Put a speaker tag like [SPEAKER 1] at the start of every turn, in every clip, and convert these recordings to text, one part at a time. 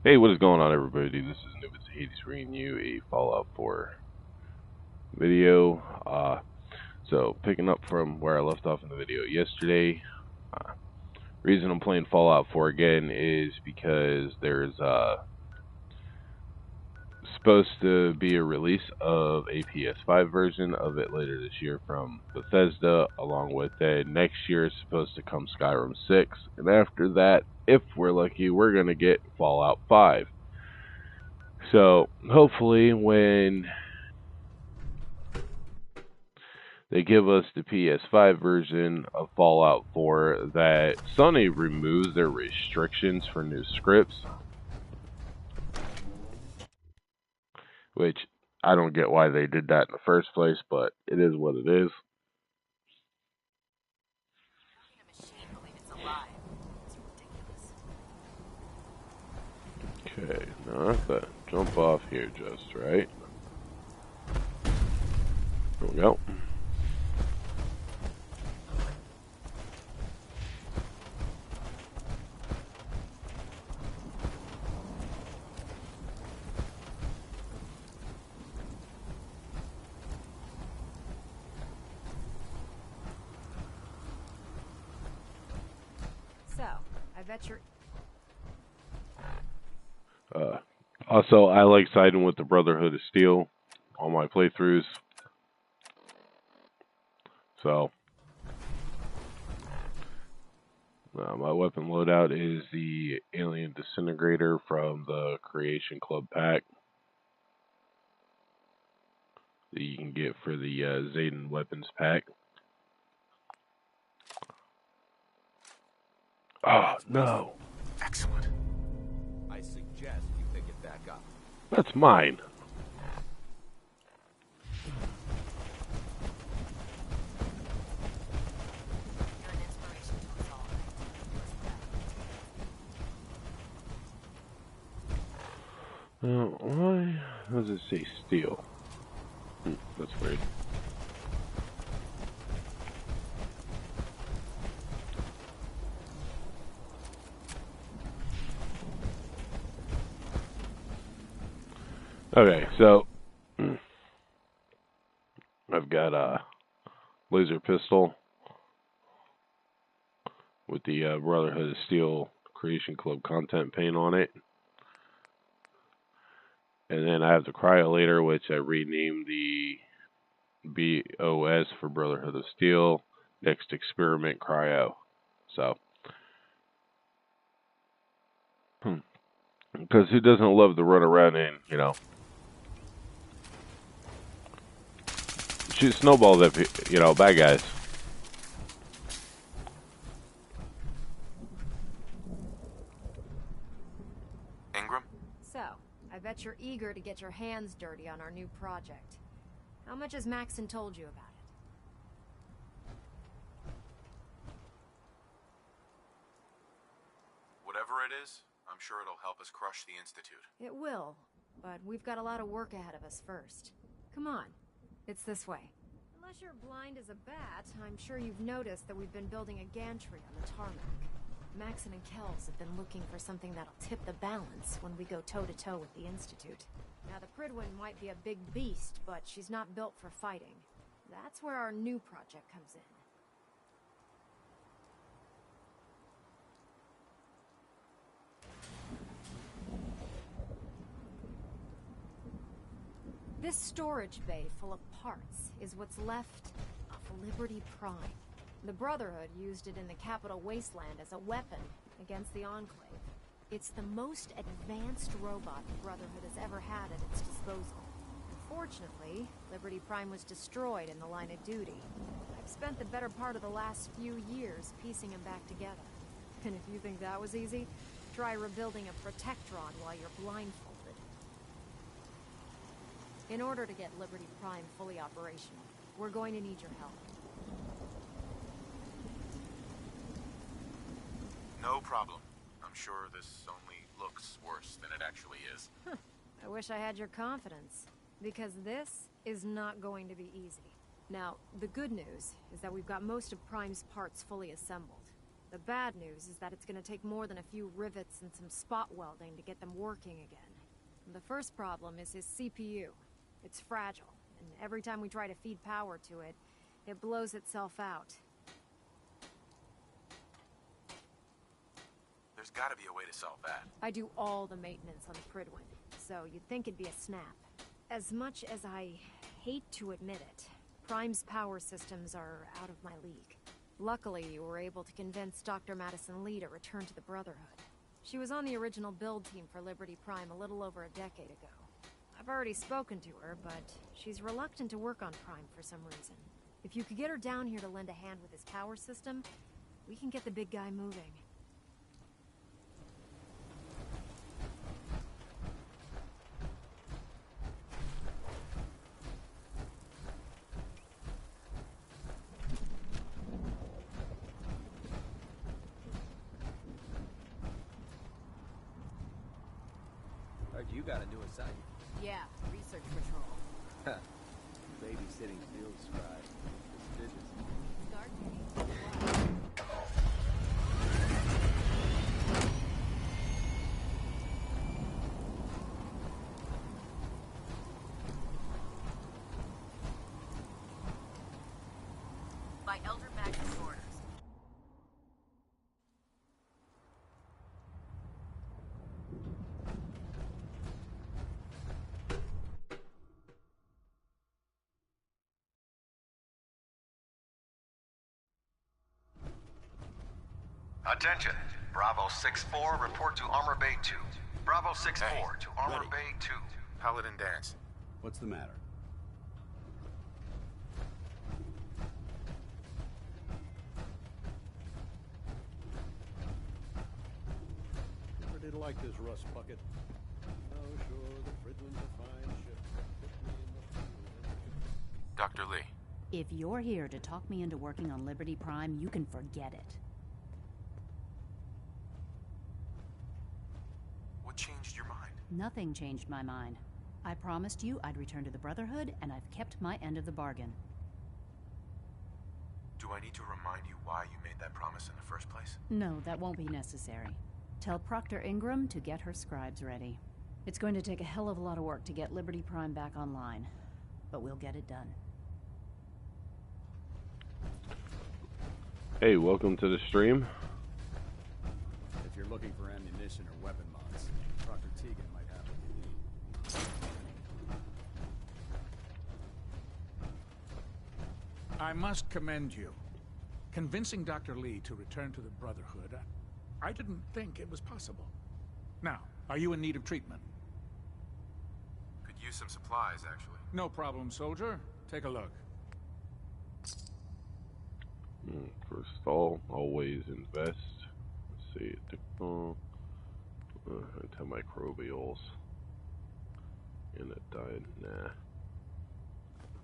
[SPEAKER 1] Hey, what is going on, everybody? This is Nubis Hades bringing you a Fallout 4 video. So picking up from where I left off in the video yesterday. Reason I'm playing Fallout 4 again is because there's supposed to be a release of a PS5 version of it later this year from Bethesda. Along with that, next year is supposed to come Skyrim 6, and after that, if we're lucky, we're gonna get Fallout 5. So hopefully when they give us the PS5 version of Fallout 4, that Sony removes their restrictions for new scripts, which I don't get why they did that in the first place, but it is what it is. Okay, now I have to jump off here just right. There we go.
[SPEAKER 2] So, I bet you're...
[SPEAKER 1] Also, I like siding with the Brotherhood of Steel on my playthroughs. So, my weapon loadout is the Alien Disintegrator from the Creation Club pack that you can get for the Zayden Weapons pack. Oh, no.
[SPEAKER 3] Excellent. I suggest you pick it back up.
[SPEAKER 1] That's mine.
[SPEAKER 2] You're an inspiration to us all.
[SPEAKER 1] Why does it say steel? That's weird. Okay, so I've got a laser pistol with the Brotherhood of Steel Creation Club content paint on it. And then I have the Cryolator, which I renamed the BOS for Brotherhood of Steel. Next Experiment Cryo. So, because who doesn't love to run around and, shoot snowballs at, bad guys.
[SPEAKER 3] Ingram?
[SPEAKER 2] So, I bet you're eager to get your hands dirty on our new project. How much has Maxon told you about it?
[SPEAKER 3] Whatever it is, I'm sure it'll help us crush the Institute.
[SPEAKER 2] It will, but we've got a lot of work ahead of us first. Come on, it's this way. Unless you're blind as a bat, I'm sure you've noticed that we've been building a gantry on the tarmac. Maxon and Kells have been looking for something that'll tip the balance when we go toe-to-toe with the Institute. Now, the Prydwen might be a big beast, but she's not built for fighting. That's where our new project comes in. This storage bay full of parts is what's left of Liberty Prime. The Brotherhood used it in the Capital Wasteland as a weapon against the Enclave. It's the most advanced robot the Brotherhood has ever had at its disposal. Unfortunately, Liberty Prime was destroyed in the line of duty. I've spent the better part of the last few years piecing them back together. And if you think that was easy, try rebuilding a Protectron while you're blindfolded. In order to get Liberty Prime fully operational, we're going to need your help.
[SPEAKER 3] No problem. I'm sure this only looks worse than it actually is.
[SPEAKER 2] I wish I had your confidence, because this is not going to be easy. Now, the good news is that we've got most of Prime's parts fully assembled. The bad news is that it's gonna take more than a few rivets and some spot welding to get them working again. The first problem is his CPU. It's fragile, and every time we try to feed power to it, it blows itself out.
[SPEAKER 3] There's gotta be a way to solve that.
[SPEAKER 2] I do all the maintenance on the Prydwen, so you'd think it'd be a snap. As much as I hate to admit it, Prime's power systems are out of my league. Luckily, you were able to convince Dr. Madison Lee to return to the Brotherhood. She was on the original build team for Liberty Prime a little over a decade ago. I've already spoken to her, but she's reluctant to work on Prime for some reason. If you could get her down here to lend a hand with his power system, we can get the big guy moving.
[SPEAKER 4] You got a new assignment.
[SPEAKER 2] Yeah, research patrol.
[SPEAKER 4] Babysitting field scribe. Prestigious.
[SPEAKER 2] Guard duty.
[SPEAKER 5] By Elder Magnus' orders.
[SPEAKER 6] Attention! Bravo 6-4, report to Armor Bay 2. Bravo 6-4 to Armor
[SPEAKER 3] ready.
[SPEAKER 6] Bay 2.
[SPEAKER 3] Paladin Dance.
[SPEAKER 7] What's the matter? Never did like this rust bucket. Oh, sure, the Prydwen's a fine ship. Put me in the field.
[SPEAKER 3] Dr. Lee.
[SPEAKER 5] If you're here to talk me into working on Liberty Prime, you can forget it.
[SPEAKER 3] What changed your mind?
[SPEAKER 5] Nothing changed my mind. I promised you I'd return to the Brotherhood, and I've kept my end of the bargain.
[SPEAKER 3] Do I need to remind you why you made that promise in the first place?
[SPEAKER 5] No, that won't be necessary. Tell Proctor Ingram to get her scribes ready. It's going to take a hell of a lot of work to get Liberty Prime back online, but we'll get it done.
[SPEAKER 1] Hey, welcome to the stream.
[SPEAKER 7] If you're looking for ammunition or weapon mods, Proctor Tegan might have what you need.
[SPEAKER 8] I must commend you. Convincing Dr. Lee to return to the Brotherhood, I didn't think it was possible. Now, are you in need of treatment?
[SPEAKER 3] Could use some supplies, actually.
[SPEAKER 8] No problem, soldier. Take a look.
[SPEAKER 1] Crystal, always invest. Let's see, antimicrobials. And a diet, nah.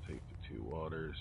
[SPEAKER 1] Take the 2 waters.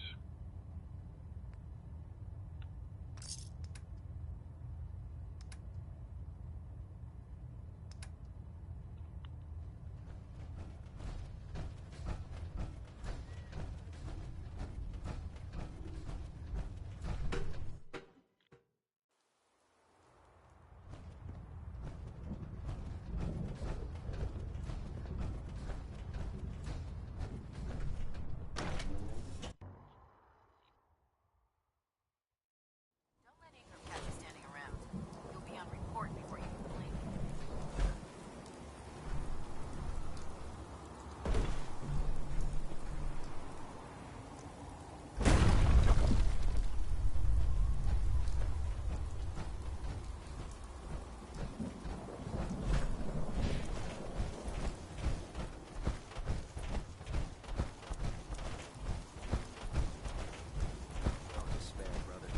[SPEAKER 5] Don't let Ingram catch you standing around. You'll be on report before you can blink.
[SPEAKER 4] Don't despair, brother.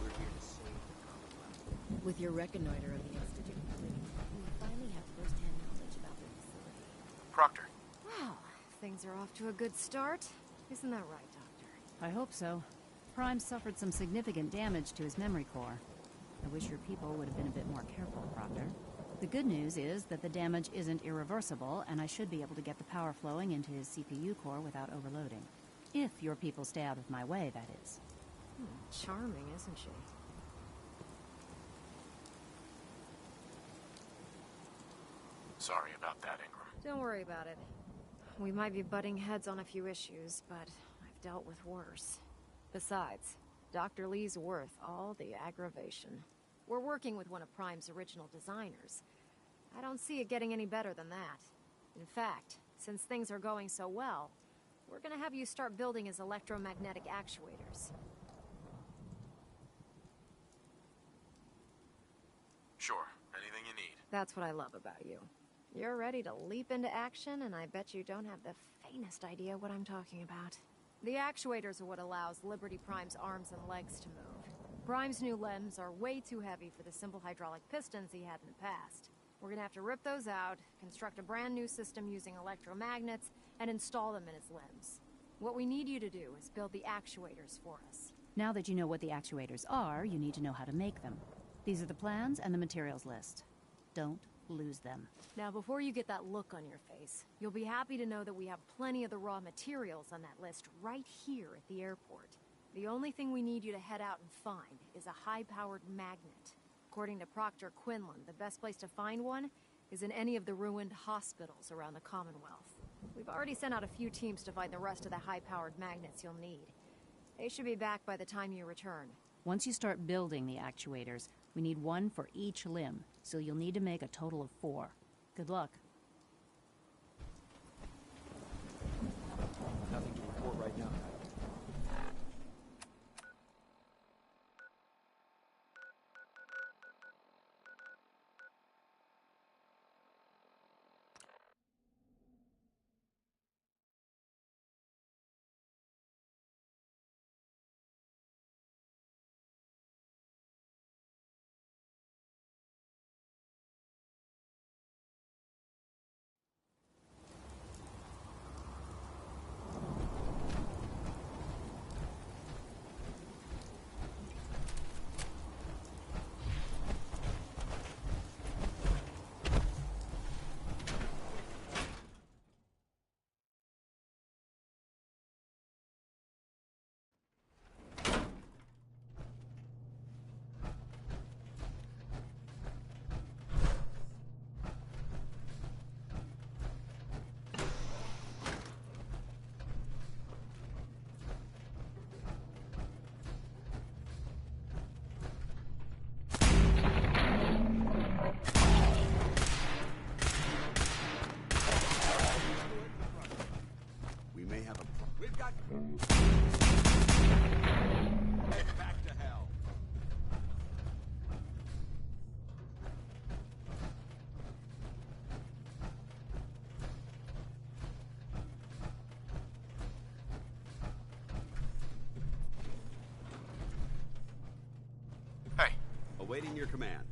[SPEAKER 4] We're here to save the Commonwealth.
[SPEAKER 9] With your reconnoiter of the Institute complete, we finally have first-hand knowledge about their facility.
[SPEAKER 3] Proctor.
[SPEAKER 2] Well, things are off to a good start. Isn't that right, Doctor?
[SPEAKER 5] I hope so. Prime suffered some significant damage to his memory core. I wish your people would have been a bit more careful, Proctor. The good news is that the damage isn't irreversible, and I should be able to get the power flowing into his CPU core without overloading. If your people stay out of my way, that is.
[SPEAKER 2] Charming, isn't she?
[SPEAKER 3] Sorry about that, Ingram.
[SPEAKER 2] Don't worry about it. We might be butting heads on a few issues, but I've dealt with worse. Besides, Dr. Lee's worth all the aggravation. We're working with one of Prime's original designers. I don't see it getting any better than that. In fact, since things are going so well, we're gonna have you start building his electromagnetic actuators.
[SPEAKER 3] Sure, anything you need.
[SPEAKER 2] That's what I love about you. You're ready to leap into action, and I bet you don't have the faintest idea what I'm talking about. The actuators are what allows Liberty Prime's arms and legs to move. Prime's new limbs are way too heavy for the simple hydraulic pistons he had in the past. We're gonna have to rip those out, construct a brand new system using electromagnets, and install them in his limbs. What we need you to do is build the actuators for us.
[SPEAKER 5] Now that you know what the actuators are, you need to know how to make them. These are the plans and the materials list. Don't lose them.
[SPEAKER 2] Now, before you get that look on your face, you'll be happy to know that we have plenty of the raw materials on that list right here at the airport. The only thing we need you to head out and find is a high-powered magnet. According to Proctor Quinlan, the best place to find one is in any of the ruined hospitals around the Commonwealth. We've already sent out a few teams to find the rest of the high-powered magnets you'll need. They should be back by the time you return.
[SPEAKER 5] Once you start building the actuators, we need one for each limb, so you'll need to make a total of 4. Good luck.
[SPEAKER 4] Nothing to report right now.
[SPEAKER 10] We may have a We've got back to hell.
[SPEAKER 3] Hey,
[SPEAKER 10] Awaiting your command.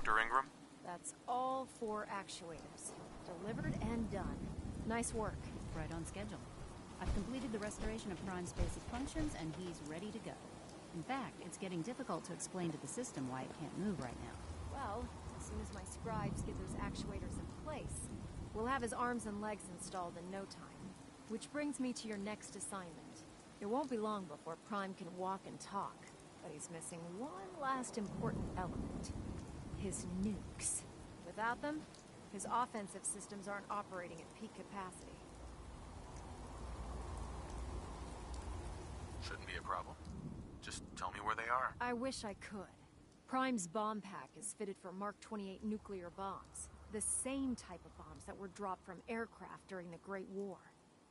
[SPEAKER 3] Dr. Ingram?
[SPEAKER 2] That's all 4 actuators. Delivered and done. Nice work.
[SPEAKER 5] Right on schedule. I've completed the restoration of Prime's basic functions, and he's ready to go. In fact, it's getting difficult to explain to the system why it can't move right now.
[SPEAKER 2] Well, as soon as my scribes get those actuators in place, we'll have his arms and legs installed in no time. Which brings me to your next assignment. It won't be long before Prime can walk and talk, but he's missing one last important element. His nukes. Without them, his offensive systems aren't operating at peak capacity.
[SPEAKER 3] Shouldn't be a problem. Just tell me where they are.
[SPEAKER 2] I wish I could. Prime's bomb pack is fitted for Mark 28 nuclear bombs. The same type of bombs that were dropped from aircraft during the Great War.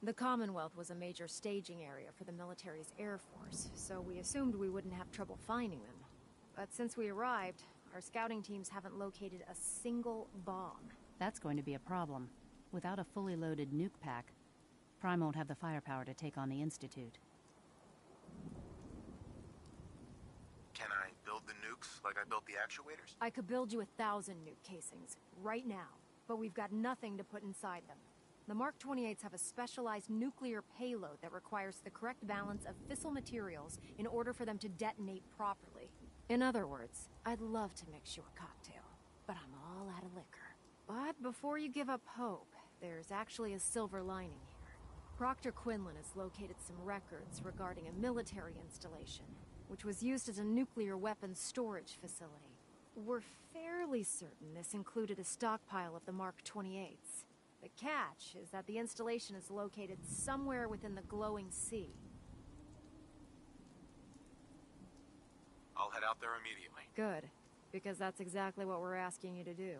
[SPEAKER 2] The Commonwealth was a major staging area for the military's Air Force, so we assumed we wouldn't have trouble finding them. But since we arrived, our scouting teams haven't located a single bomb.
[SPEAKER 5] That's going to be a problem. Without a fully loaded nuke pack, Prime won't have the firepower to take on the Institute.
[SPEAKER 3] Can I build the nukes like I built the actuators?
[SPEAKER 2] I could build you 1,000 nuke casings, right now, but we've got nothing to put inside them. The Mark 28s have a specialized nuclear payload that requires the correct balance of fissile materials in order for them to detonate properly. In other words, I'd love to mix you a cocktail, but I'm all out of liquor. But before you give up hope, there's actually a silver lining here. Proctor Quinlan has located some records regarding a military installation, which was used as a nuclear weapons storage facility. We're fairly certain this included a stockpile of the Mark 28s. The catch is that the installation is located somewhere within the glowing sea.
[SPEAKER 3] I'll head out there immediately.
[SPEAKER 2] Good, because that's exactly what we're asking you to do.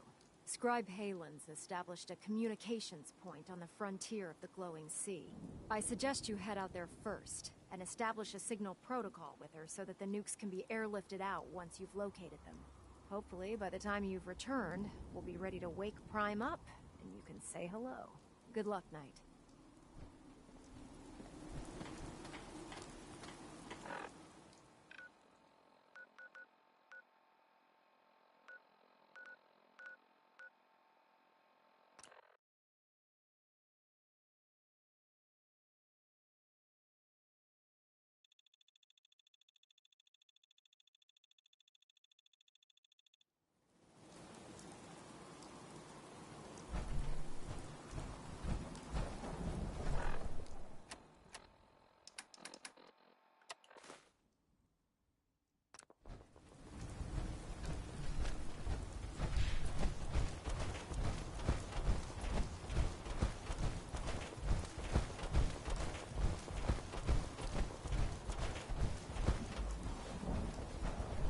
[SPEAKER 2] Scribe Halen's established a communications point on the frontier of the glowing sea. I suggest you head out there first, and establish a signal protocol with her so that the nukes can be airlifted out once you've located them. Hopefully, by the time you've returned, we'll be ready to wake Prime up, and you can say hello. Good luck, Knight.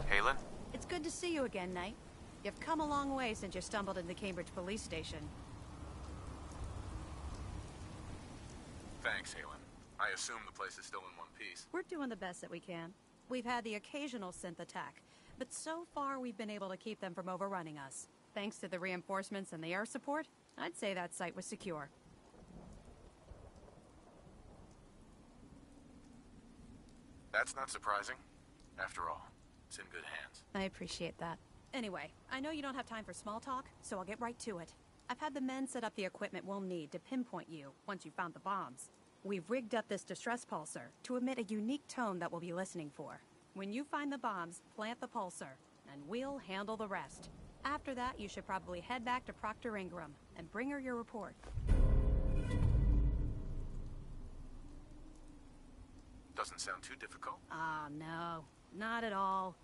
[SPEAKER 3] Halen?
[SPEAKER 11] It's good to see you again, Knight. You've come a long way since you stumbled into the Cambridge police station.
[SPEAKER 3] Thanks, Halen. I assume the place is still in one piece.
[SPEAKER 11] We're doing the best that we can. We've had the occasional synth attack, but so far we've been able to keep them from overrunning us. Thanks to the reinforcements and the air support, I'd say that site was secure.
[SPEAKER 3] That's not surprising. After all, it's in good hands.
[SPEAKER 11] I appreciate that. Anyway, I know you don't have time for small talk, so I'll get right to it. I've had the men set up the equipment we'll need to pinpoint you once you've found the bombs. We've rigged up this distress pulsar to emit a unique tone that we'll be listening for. When you find the bombs, plant the pulsar, and we'll handle the rest. After that, you should probably head back to Proctor Ingram and bring her your report.
[SPEAKER 3] Doesn't sound too difficult.
[SPEAKER 11] Ah, no. Not at all.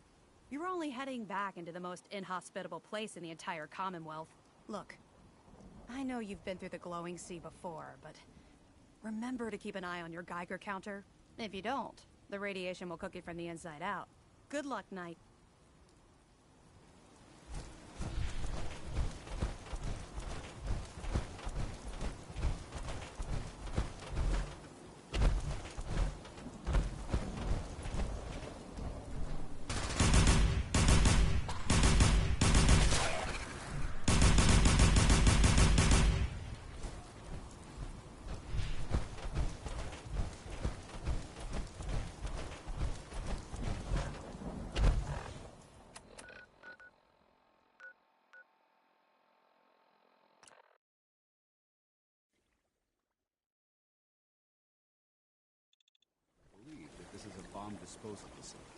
[SPEAKER 11] You're only heading back into the most inhospitable place in the entire Commonwealth. Look, I know you've been through the glowing sea before, but remember to keep an eye on your Geiger counter. If you don't, the radiation will cook you from the inside out. Good luck, Knight.
[SPEAKER 10] disposal facility.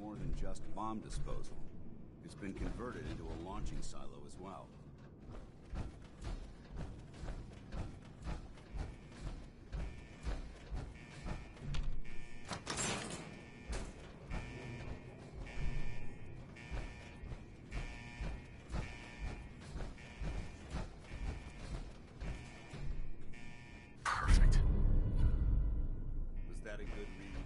[SPEAKER 10] More than just bomb disposal. It's been converted into a launching silo as well.
[SPEAKER 3] Perfect.
[SPEAKER 10] Was that a good read?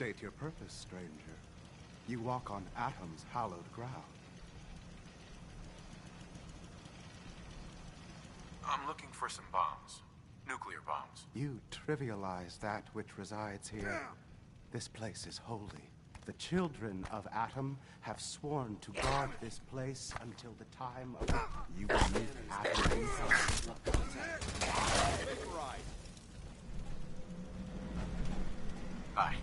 [SPEAKER 12] State your purpose, stranger. You walk on Atom's hallowed ground.
[SPEAKER 3] I'm looking for some bombs. Nuclear bombs.
[SPEAKER 12] You trivialize that which resides here. This place is holy. The children of Atom have sworn to guard this place until the time of... You will meet Atom inside.
[SPEAKER 3] Aye.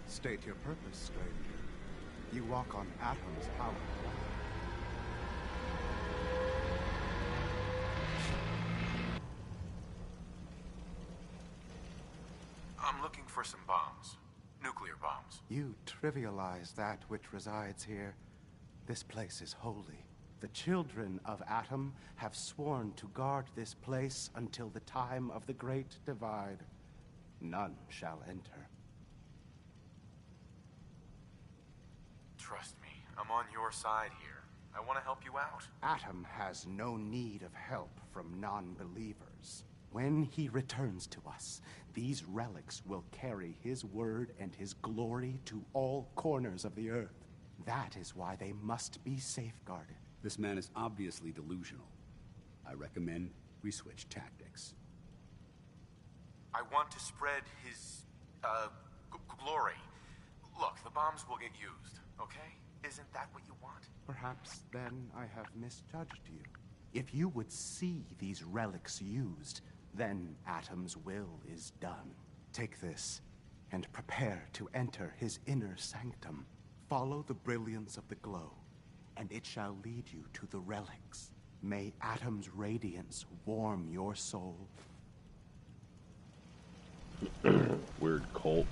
[SPEAKER 12] State your purpose, stranger. You walk on Atom's hallowed ground.
[SPEAKER 3] I'm looking for some bombs. Nuclear bombs.
[SPEAKER 12] You trivialize that which resides here. This place is holy. The children of Atom have sworn to guard this place until the time of the Great Divide. None shall enter.
[SPEAKER 3] Trust me, I'm on your side here. I want to help you out.
[SPEAKER 12] Atom has no need of help from non-believers. When he returns to us, these relics will carry his word and his glory to all corners of the earth. That is why they must be safeguarded.
[SPEAKER 10] This man is obviously delusional. I recommend we switch tactics.
[SPEAKER 3] I want to spread his, glory. Look, the bombs will get used, okay? Isn't that what you want?
[SPEAKER 12] Perhaps then I have misjudged you. If you would see these relics used, then Atom's will is done. Take this, and prepare to enter his inner sanctum. Follow the brilliance of the glow, and it shall lead you to the relics. May Atom's radiance warm your soul.
[SPEAKER 1] Weird cult.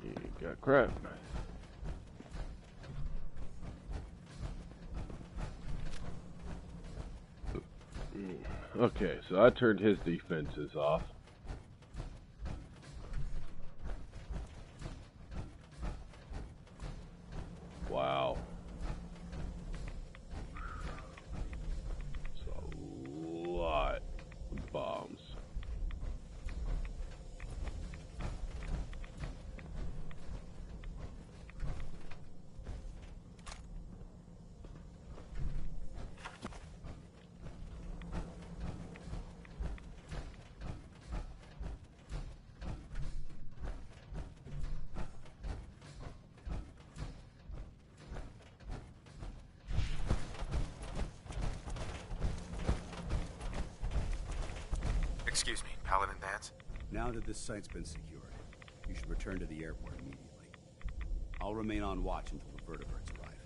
[SPEAKER 1] You got crap. Okay, so I turned his defenses off. Wow. It's a lot of bombs.
[SPEAKER 3] Excuse me, Paladin Dance?
[SPEAKER 10] Now that this site's been secured, you should return to the airport immediately. I'll remain on watch until the vertebrates arrive.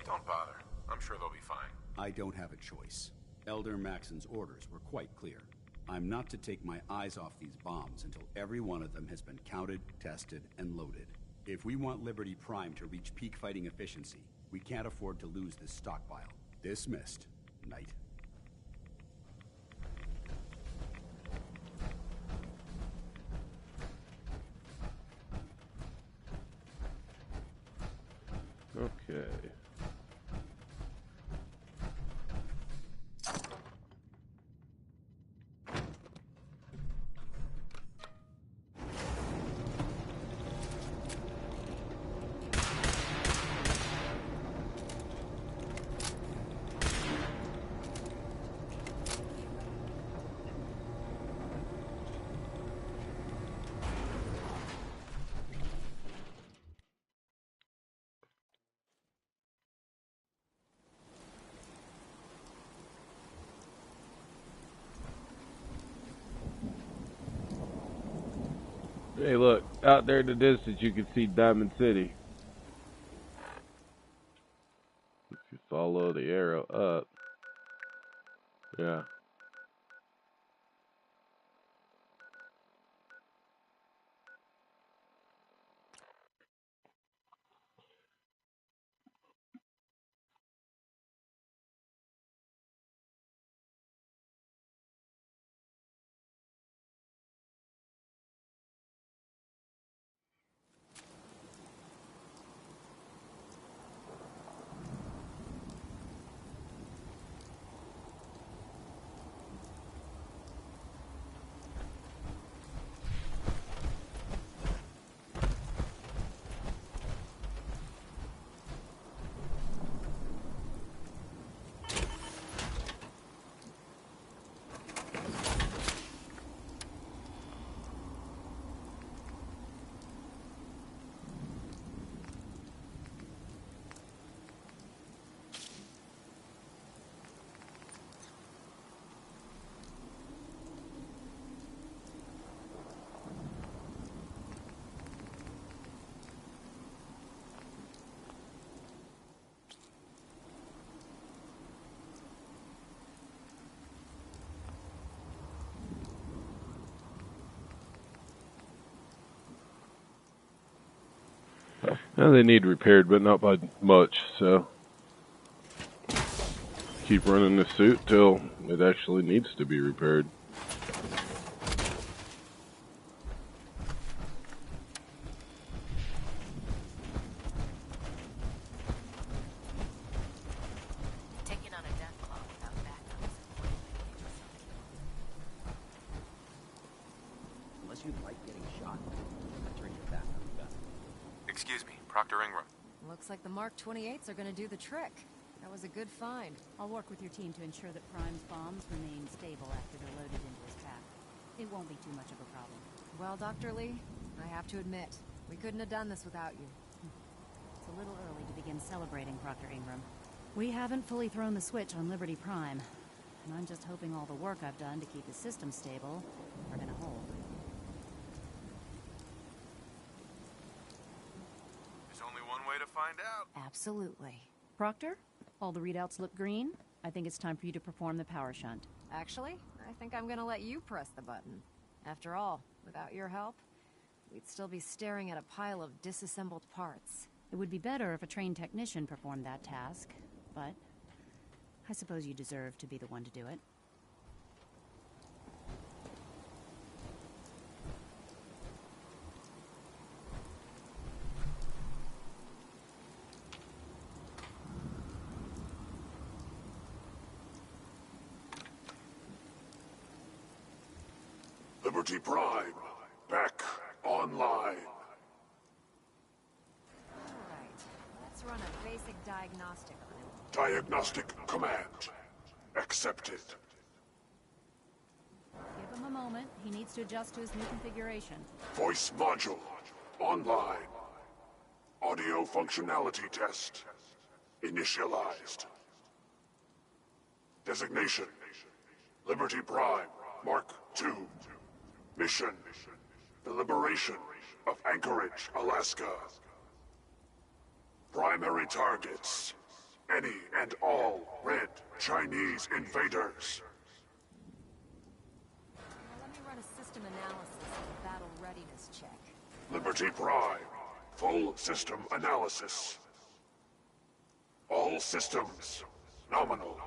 [SPEAKER 3] Don't bother. I'm sure they'll be fine.
[SPEAKER 10] I don't have a choice. Elder Maxon's orders were quite clear. I'm not to take my eyes off these bombs until every one of them has been counted, tested, and loaded. If we want Liberty Prime to reach peak fighting efficiency, we can't afford to lose this stockpile. Dismissed, Knight.
[SPEAKER 1] Okay. Hey, look, out there in the distance you can see Diamond City. If you follow the arrow up, yeah. Now they need repaired, but not by much, so keep running the suit till it actually needs to be repaired.
[SPEAKER 9] Taking on a death blow without backup is important.
[SPEAKER 4] Unless you like getting shot, turn your back on the gun.
[SPEAKER 3] Excuse me, Proctor Ingram.
[SPEAKER 2] Looks like the Mark 28s are gonna do the trick. That was a good find.
[SPEAKER 5] I'll work with your team to ensure that Prime's bombs remain stable after they're loaded into his pack. It won't be too much of a problem.
[SPEAKER 2] Well, Dr. Lee, I have to admit, we couldn't have done this without you.
[SPEAKER 5] It's a little early to begin celebrating, Proctor Ingram. We haven't fully thrown the switch on Liberty Prime, and I'm just hoping all the work I've done to keep the system stable are gonna hold.
[SPEAKER 3] There's only one way to find out.
[SPEAKER 2] Absolutely.
[SPEAKER 5] Proctor, all the readouts look green. I think it's time for you to perform the power shunt.
[SPEAKER 2] Actually, I think I'm gonna let you press the button. After all, without your help, we'd still be staring at a pile of disassembled parts.
[SPEAKER 5] It would be better if a trained technician performed that task, but I suppose you deserve to be the one to do it.
[SPEAKER 13] Liberty Prime, back online.
[SPEAKER 2] Alright, let's run a basic diagnostic on him.
[SPEAKER 13] Diagnostic command accepted.
[SPEAKER 5] Give him a moment. He needs to adjust to his new configuration.
[SPEAKER 13] Voice module online. Audio functionality test initialized. Designation Liberty Prime Mark II. Mission the liberation of Anchorage, Alaska. Primary targets any and all red Chinese invaders.
[SPEAKER 2] Now let me run a system analysis and a battle readiness check.
[SPEAKER 13] Liberty Prime full system analysis. All systems nominal.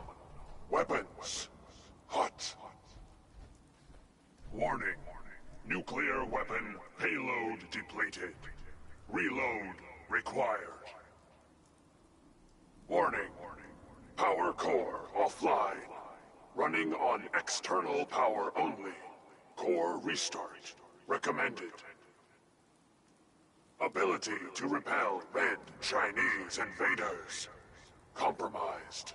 [SPEAKER 13] Weapons hot. Warning. Nuclear weapon payload depleted. Reload required. Warning. Power core offline. Running on external power only. Core restart recommended. Ability to repel red Chinese invaders compromised.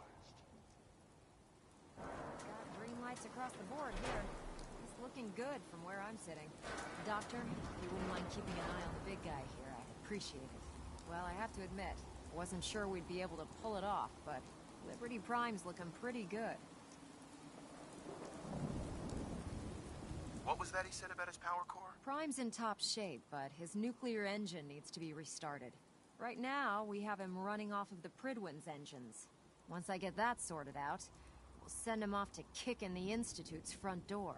[SPEAKER 2] Got green lights across the board here. It's looking good from where I'm sitting. Doctor, if you wouldn't mind keeping an eye on the big guy here, I'd appreciate it. Well, I have to admit, I wasn't sure we'd be able to pull it off, but Liberty Prime's looking pretty good.
[SPEAKER 3] What was that he said about his power core?
[SPEAKER 2] Prime's in top shape, but his nuclear engine needs to be restarted. Right now, we have him running off of the Pridwin's engines. Once I get that sorted out, we'll send him off to kick in the Institute's front door.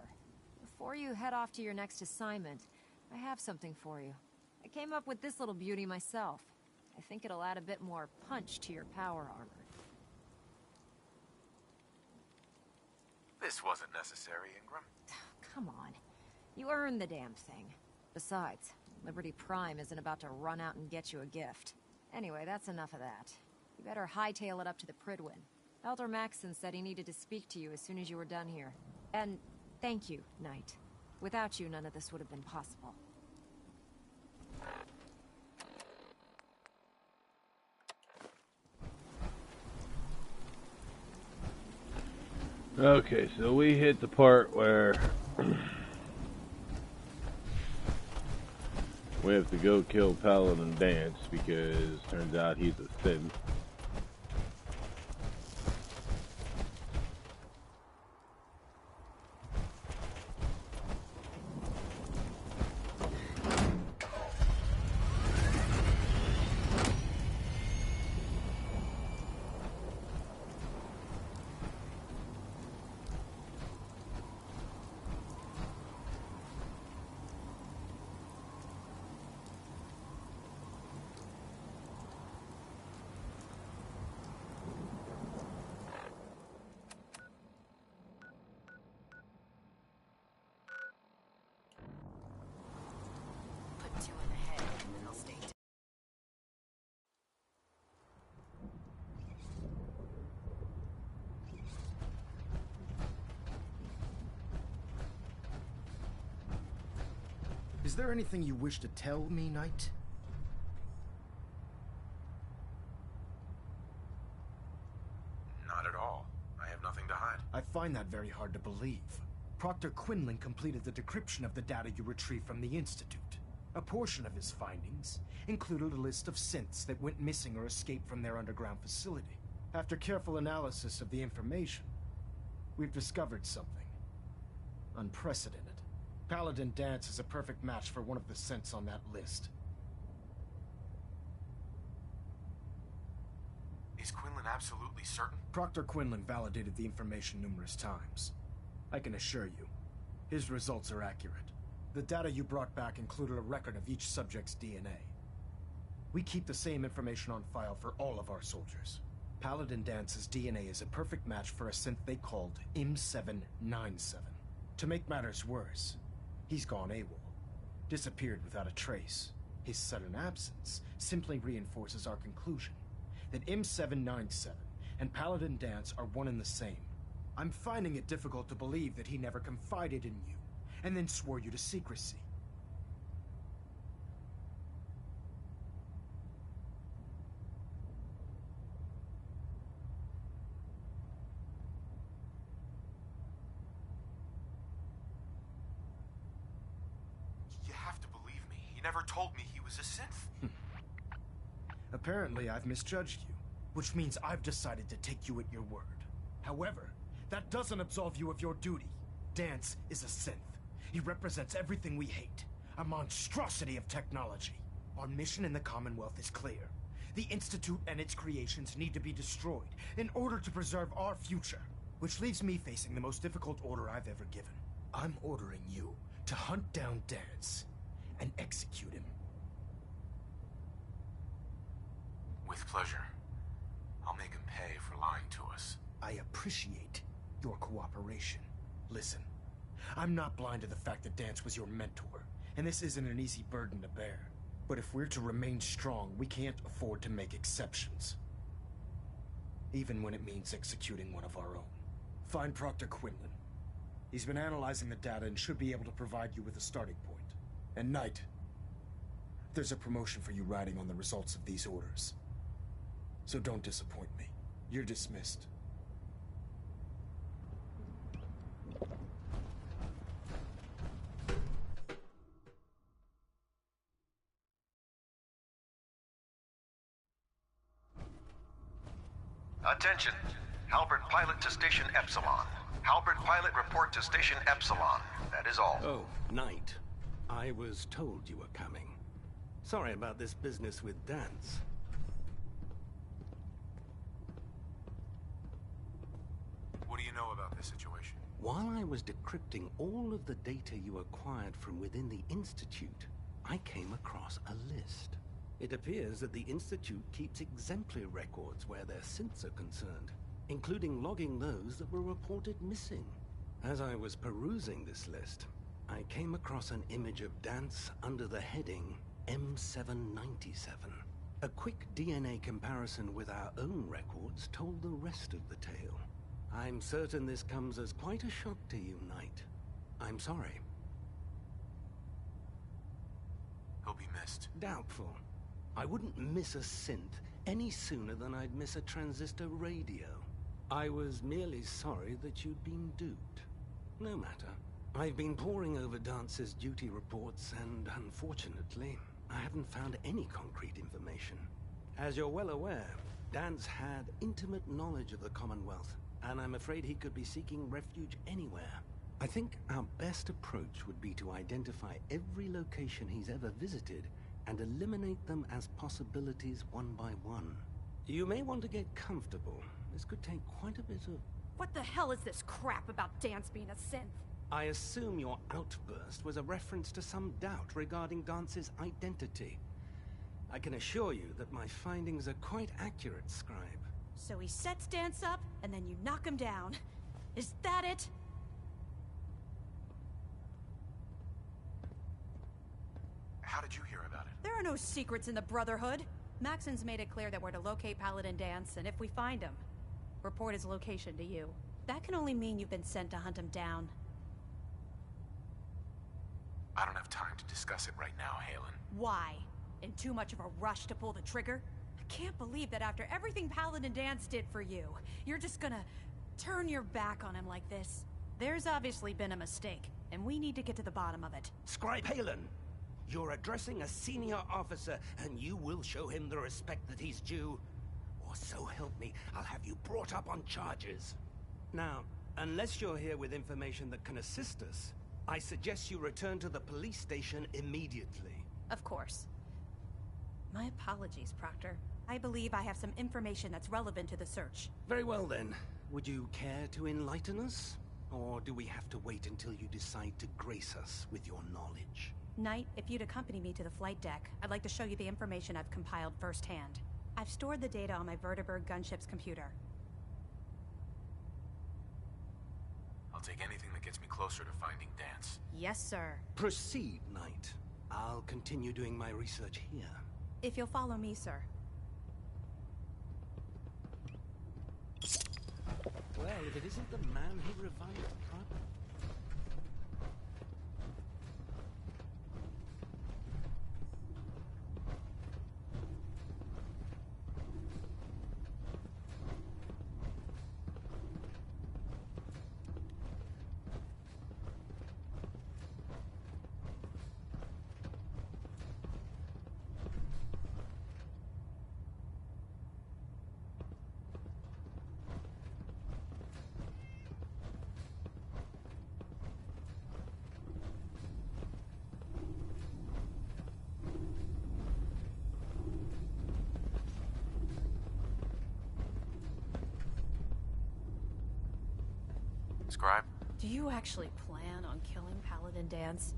[SPEAKER 2] Before you head off to your next assignment, I have something for you. I came up with this little beauty myself. I think it'll add a bit more punch to your power armor.
[SPEAKER 3] This wasn't necessary, Ingram.
[SPEAKER 2] Come on. You earned the damn thing. Besides, Liberty Prime isn't about to run out and get you a gift. Anyway, that's enough of that. You better hightail it up to the Pridwin. Elder Maxson said he needed to speak to you as soon as you were done here. And thank you, Knight. Without you, none of this would have been possible.
[SPEAKER 1] Okay, so we hit the part where we have to go kill Paladin Dance because turns out he's a Sith.
[SPEAKER 14] Is there anything you wish to tell me, Knight?
[SPEAKER 3] Not at all. I have nothing to hide.
[SPEAKER 14] I find that very hard to believe. Proctor Quinlan completed the decryption of the data you retrieved from the Institute. A portion of his findings included a list of synths that went missing or escaped from their underground facility. After careful analysis of the information, we've discovered something unprecedented. Paladin Dance is a perfect match for one of the synths on that list.
[SPEAKER 3] Is Quinlan absolutely certain?
[SPEAKER 14] Proctor Quinlan validated the information numerous times. I can assure you, his results are accurate. The data you brought back included a record of each subject's DNA. We keep the same information on file for all of our soldiers. Paladin Dance's DNA is a perfect match for a synth they called M797. To make matters worse, he's gone AWOL, disappeared without a trace. His sudden absence simply reinforces our conclusion that M797 and Paladin Dance are one and the same. I'm finding it difficult to believe that he never confided in you, and then swore you to secrecy.
[SPEAKER 3] You have to believe me. He never told me he was a synth.
[SPEAKER 14] Apparently, I've misjudged you, which means I've decided to take you at your word. However, that doesn't absolve you of your duty. Dance is a synth. He represents everything we hate, a monstrosity of technology. Our mission in the Commonwealth is clear. The Institute and its creations need to be destroyed in order to preserve our future, which leaves me facing the most difficult order I've ever given. I'm ordering you to hunt down Dance and execute him.
[SPEAKER 3] With pleasure. I'll make him pay for lying to us.
[SPEAKER 14] I appreciate your cooperation. Listen, I'm not blind to the fact that Dance was your mentor, and this isn't an easy burden to bear. But if we're to remain strong, we can't afford to make exceptions. Even when it means executing one of our own. Find Proctor Quinlan. He's been analyzing the data and should be able to provide you with a starting point. And Knight, there's a promotion for you riding on the results of these orders. So don't disappoint me. You're dismissed.
[SPEAKER 6] Attention. Halbert pilot to Station Epsilon. Halbert pilot report to Station Epsilon. That is all.
[SPEAKER 4] Oh, Knight. I was told you were coming. Sorry about this business with Dance.
[SPEAKER 3] What do you know about this situation?
[SPEAKER 4] While I was decrypting all of the data you acquired from within the Institute, I came across a list. It appears that the Institute keeps exemplary records where their synths are concerned, including logging those that were reported missing. As I was perusing this list, I came across an image of Dance under the heading M797. A quick DNA comparison with our own records told the rest of the tale. I'm certain this comes as quite a shock to you, Knight. I'm sorry.
[SPEAKER 3] He'll be missed.
[SPEAKER 4] Doubtful. I wouldn't miss a synth any sooner than I'd miss a transistor radio. I was merely sorry that you'd been duped. No matter. I've been poring over Dance's duty reports, and unfortunately, I haven't found any concrete information. As you're well aware, Dance had intimate knowledge of the Commonwealth, and I'm afraid he could be seeking refuge anywhere. I think our best approach would be to identify every location he's ever visited and eliminate them as possibilities one by one. You may want to get comfortable. This could take quite a bit of...
[SPEAKER 11] What the hell is this crap about Dance being a synth?
[SPEAKER 4] I assume your outburst was a reference to some doubt regarding Dance's identity. I can assure you that my findings are quite accurate, Scribe.
[SPEAKER 11] So he sets Dance up, and then you knock him down. Is that it?
[SPEAKER 3] How did you hear about it?
[SPEAKER 11] There are no secrets in the Brotherhood. Maxon's made it clear that we're to locate Paladin Dance, and if we find him, report his location to you. That can only mean you've been sent to hunt him down.
[SPEAKER 3] I don't have time to discuss it right now, Halen.
[SPEAKER 11] Why? In too much of a rush to pull the trigger? I can't believe that after everything Paladin Dance did for you, you're just gonna turn your back on him like this. There's obviously been a mistake, and we need to get to the bottom of it.
[SPEAKER 4] Scribe Halen, you're addressing a senior officer, and you will show him the respect that he's due. Or so help me, I'll have you brought up on charges. Now, unless you're here with information that can assist us, I suggest you return to the police station immediately.
[SPEAKER 11] Of course. My apologies, Proctor. I believe I have some information that's relevant to the search.
[SPEAKER 4] Very well then. Would you care to enlighten us? Or do we have to wait until you decide to grace us with your knowledge?
[SPEAKER 11] Knight, if you'd accompany me to the flight deck, I'd like to show you the information I've compiled firsthand. I've stored the data on my Vertibird gunship's computer.
[SPEAKER 3] I'll take anything that gets me closer to finding Dance.
[SPEAKER 11] Yes, sir.
[SPEAKER 4] Proceed, Knight. I'll continue doing my research here.
[SPEAKER 11] If you'll follow me, sir.
[SPEAKER 4] Well, if it isn't the man who revived Prime.
[SPEAKER 3] Scribe?
[SPEAKER 11] Do you actually plan on killing Paladin Dance?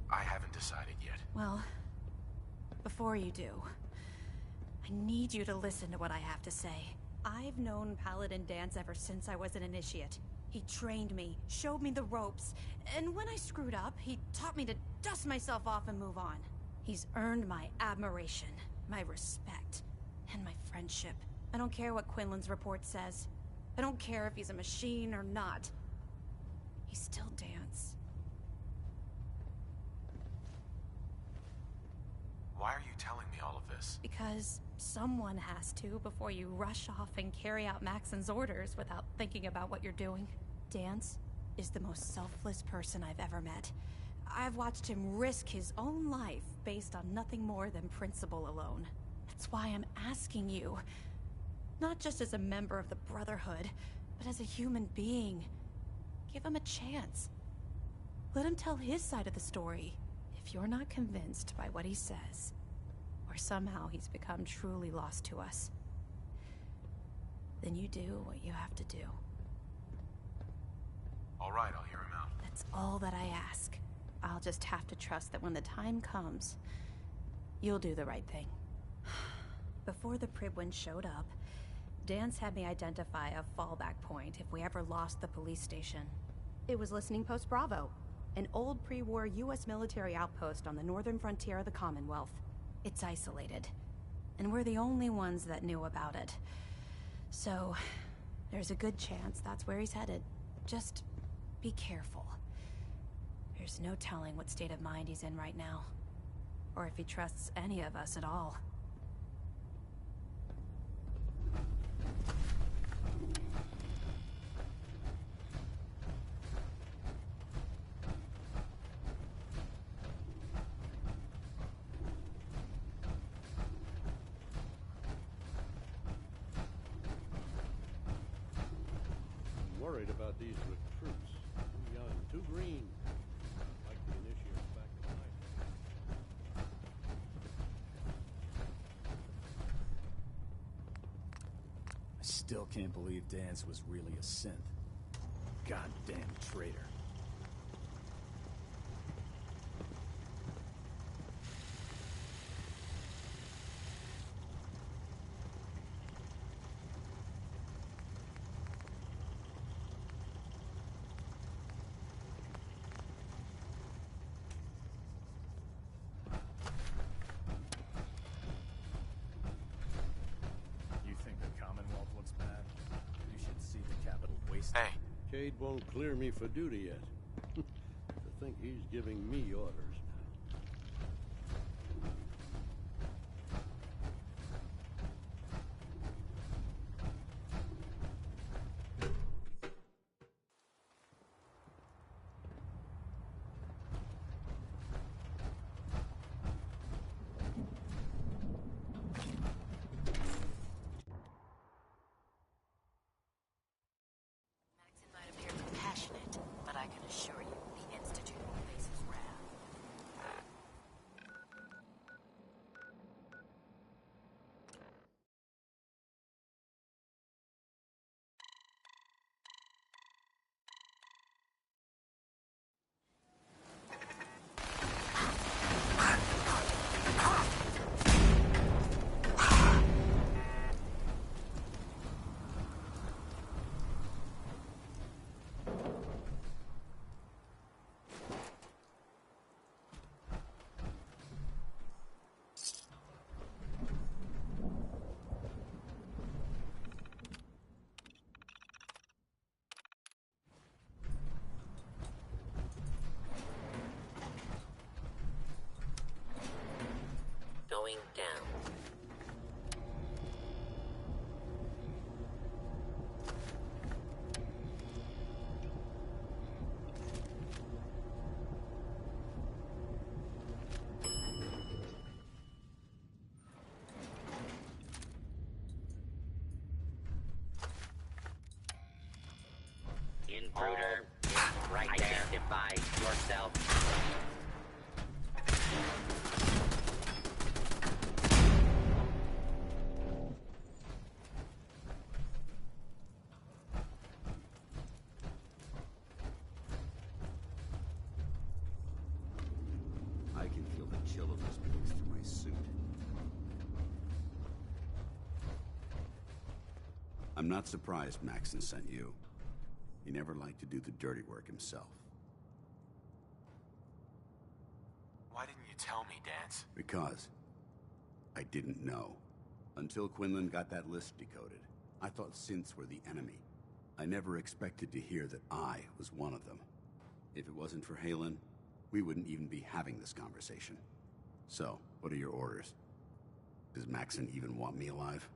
[SPEAKER 3] I haven't decided yet.
[SPEAKER 11] Well, before you do, I need you to listen to what I have to say. I've known Paladin Dance ever since I was an initiate. He trained me, showed me the ropes, and when I screwed up, he taught me to dust myself off and move on. He's earned my admiration, my respect, and my friendship. I don't care what Quinlan's report says. I don't care if he's a machine or not. He's still Dance.
[SPEAKER 3] Why are you telling me all of this?
[SPEAKER 11] Because someone has to before you rush off and carry out Maxon's orders without thinking about what you're doing. Dance is the most selfless person I've ever met. I've watched him risk his own life based on nothing more than principle alone. That's why I'm asking you. Not just as a member of the Brotherhood, but as a human being. Give him a chance. Let him tell his side of the story. If you're not convinced by what he says, or somehow he's become truly lost to us, then you do what you have to do.
[SPEAKER 3] All right, I'll hear him out.
[SPEAKER 11] That's all that I ask. I'll just have to trust that when the time comes, you'll do the right thing. Before the Pribwin showed up, Dance had me identify a fallback point if we ever lost the police station. It was Listening Post Bravo, an old pre-war US military outpost on the northern frontier of the Commonwealth. It's isolated, and we're the only ones that knew about it. So, there's a good chance that's where he's headed. Just be careful. There's no telling what state of mind he's in right now, or if he trusts any of us at all.
[SPEAKER 7] Worried about these recruits. Too young, too green. Like the initiates back in life.
[SPEAKER 15] I still can't believe Dance was really a synth. Goddamn traitor.
[SPEAKER 7] Cade won't clear me for duty yet. giving me orders.
[SPEAKER 9] Maxon might appear compassionate, but I can assure you the Institute will face his wrath. Going down.
[SPEAKER 16] Intruder, right there. Identify yourself.
[SPEAKER 10] I can feel the chill of this place through my suit. I'm not surprised Maxon sent you. He never liked to do the dirty work himself.
[SPEAKER 3] Why didn't you tell me, Dance?
[SPEAKER 10] Because I didn't know. Until Quinlan got that list decoded, I thought synths were the enemy. I never expected to hear that I was one of them. If it wasn't for Halen, we wouldn't even be having this conversation. So, what are your orders? Does Maxon even want me alive?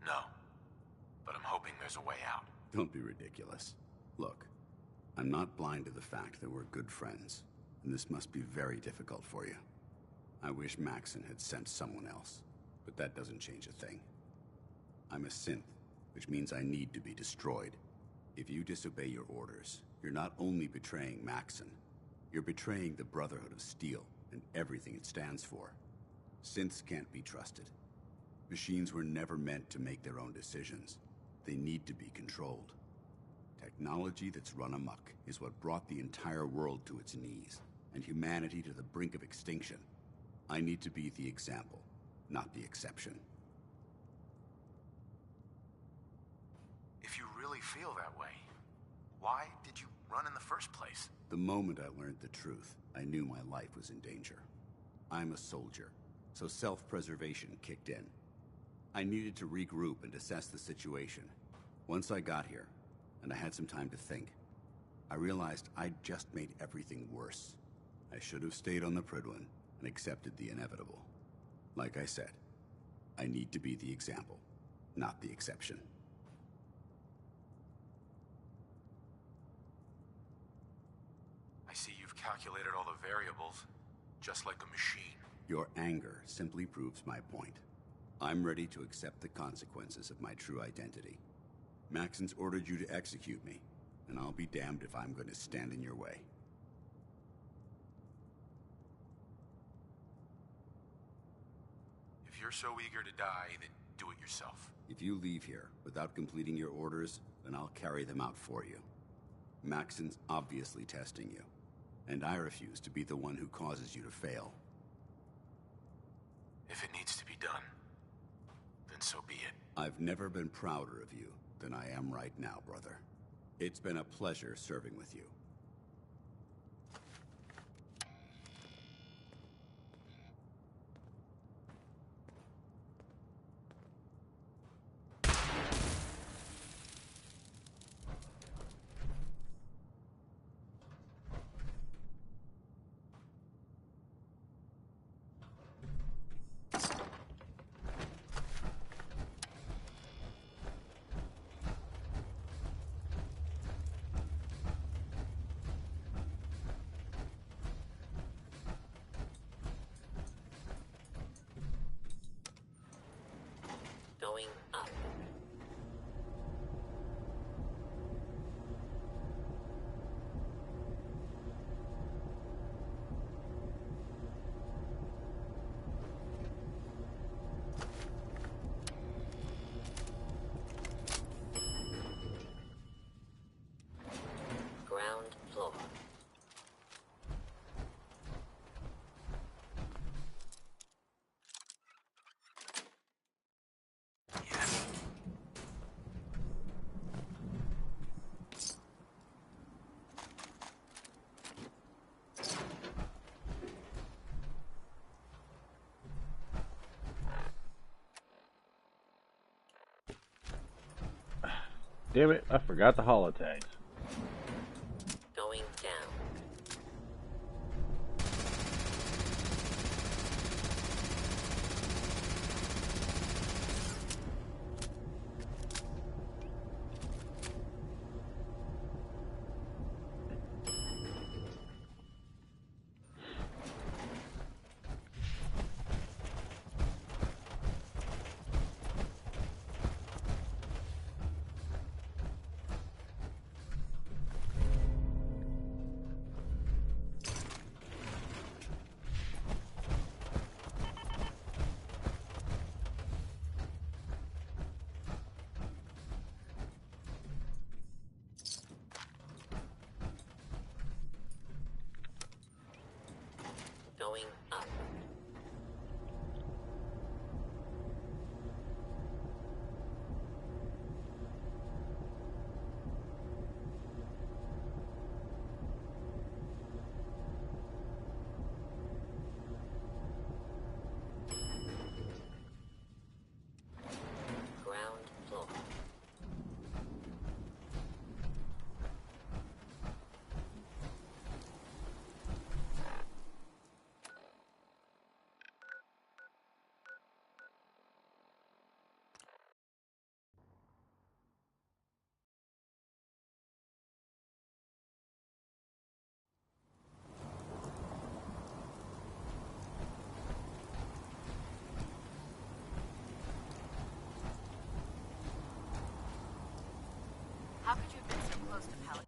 [SPEAKER 3] No. But I'm hoping there's a way out.
[SPEAKER 10] Don't be ridiculous. Look, I'm not blind to the fact that we're good friends, and this must be very difficult for you. I wish Maxon had sent someone else, but that doesn't change a thing. I'm a synth, which means I need to be destroyed. If you disobey your orders, you're not only betraying Maxon, you're betraying the Brotherhood of Steel and everything it stands for. Synths can't be trusted. Machines were never meant to make their own decisions. They need to be controlled. Technology that's run amok is what brought the entire world to its knees, and humanity to the brink of extinction. I need to be the example, not the exception.
[SPEAKER 3] If you really feel that way, why did you run in the first place?
[SPEAKER 10] The moment I learned the truth, I knew my life was in danger. I'm a soldier, so self-preservation kicked in. I needed to regroup and assess the situation. Once I got here, and I had some time to think, I realized I'd just made everything worse. I should have stayed on the Prydwen and accepted the inevitable. Like I said, I need to be the example, not the exception.
[SPEAKER 3] I see you've calculated all the variables, just like a machine.
[SPEAKER 10] Your anger simply proves my point. I'm ready to accept the consequences of my true identity. Maxon's ordered you to execute me, and I'll be damned if I'm going to stand in your way.
[SPEAKER 3] If you're so eager to die, then do it yourself.
[SPEAKER 10] If you leave here without completing your orders, then I'll carry them out for you. Maxon's obviously testing you, and I refuse to be the one who causes you to fail.
[SPEAKER 3] If it needs to be done, then so be it.
[SPEAKER 10] I've never been prouder of you than I am right now, brother. It's been a pleasure serving with you.
[SPEAKER 1] Damn it, I forgot the holotags.
[SPEAKER 16] Going down. Going up. Ground floor.
[SPEAKER 2] How could you have been so close to Paladin?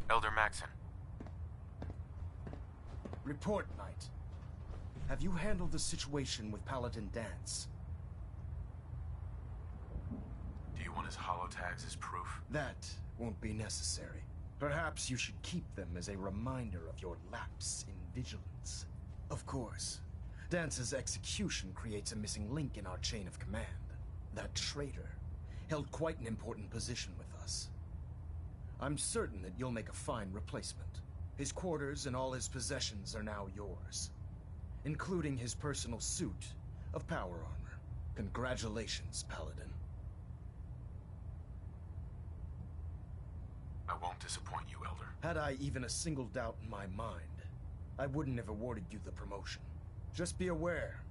[SPEAKER 3] Elder Maxon.
[SPEAKER 14] Report, Knight. Have you handled the situation with Paladin Dance?
[SPEAKER 3] Do you want his holotags as proof?
[SPEAKER 14] That won't be necessary. Perhaps you should keep them as a reminder of your lapse in vigilance. Of course, Dance's execution creates a missing link in our chain of command. That traitor held quite an important position with us. I'm certain that you'll make a fine replacement. His quarters and all his possessions are now yours, including his personal suit of power armor. Congratulations, Paladin.
[SPEAKER 3] I won't disappoint you, Elder.
[SPEAKER 14] Had I even a single doubt in my mind, I wouldn't have awarded you the promotion. Just be aware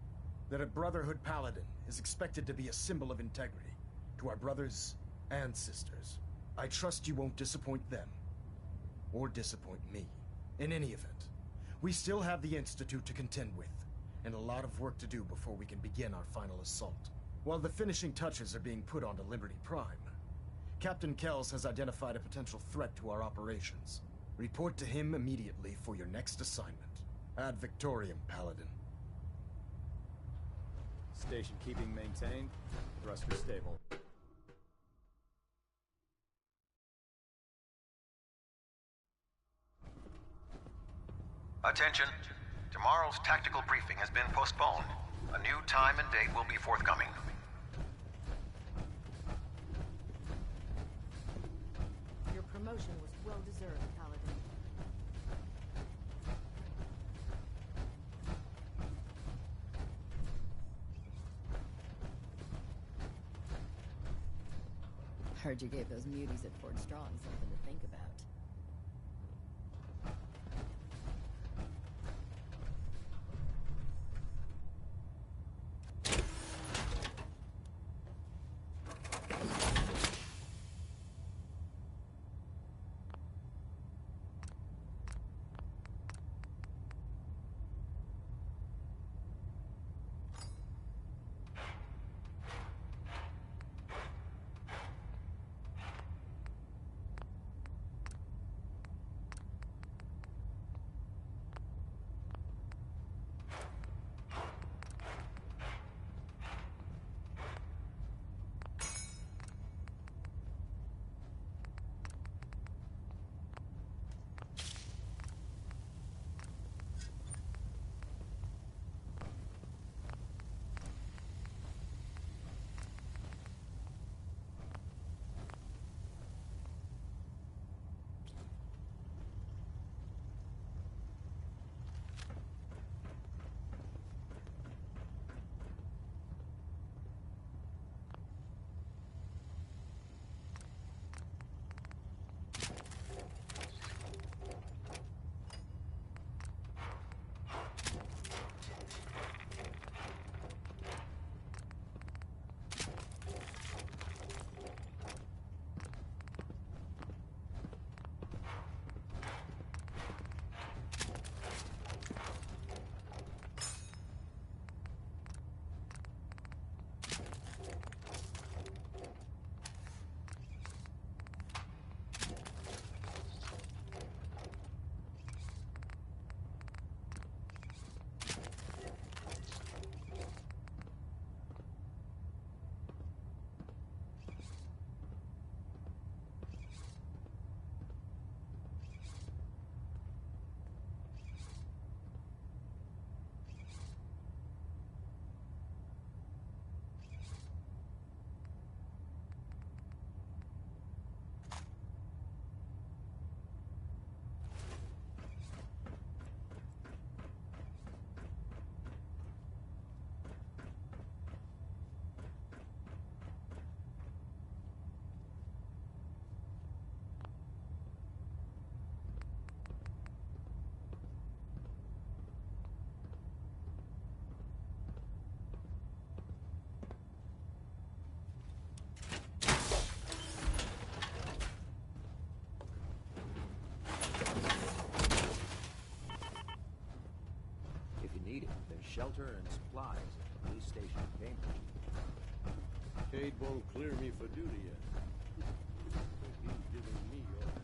[SPEAKER 14] that a Brotherhood Paladin is expected to be a symbol of integrity to our brothers and sisters. I trust you won't disappoint them, or disappoint me. In any event, we still have the Institute to contend with, and a lot of work to do before we can begin our final assault. While the finishing touches are being put onto Liberty Prime, Captain Kells has identified a potential threat to our operations. Report to him immediately for your next assignment. Ad Victoriam, Paladin.
[SPEAKER 15] Station keeping maintained. Thruster stable.
[SPEAKER 6] Attention. Tomorrow's tactical briefing has been postponed. A new time and date will be forthcoming.
[SPEAKER 2] Your promotion was well deserved, Paladin.
[SPEAKER 5] Heard you gave those muties at Fort Strong something to think about.
[SPEAKER 15] shelter and supplies at the police station in Cambridge.
[SPEAKER 7] Cade won't clear me for duty yet. He's giving me orders.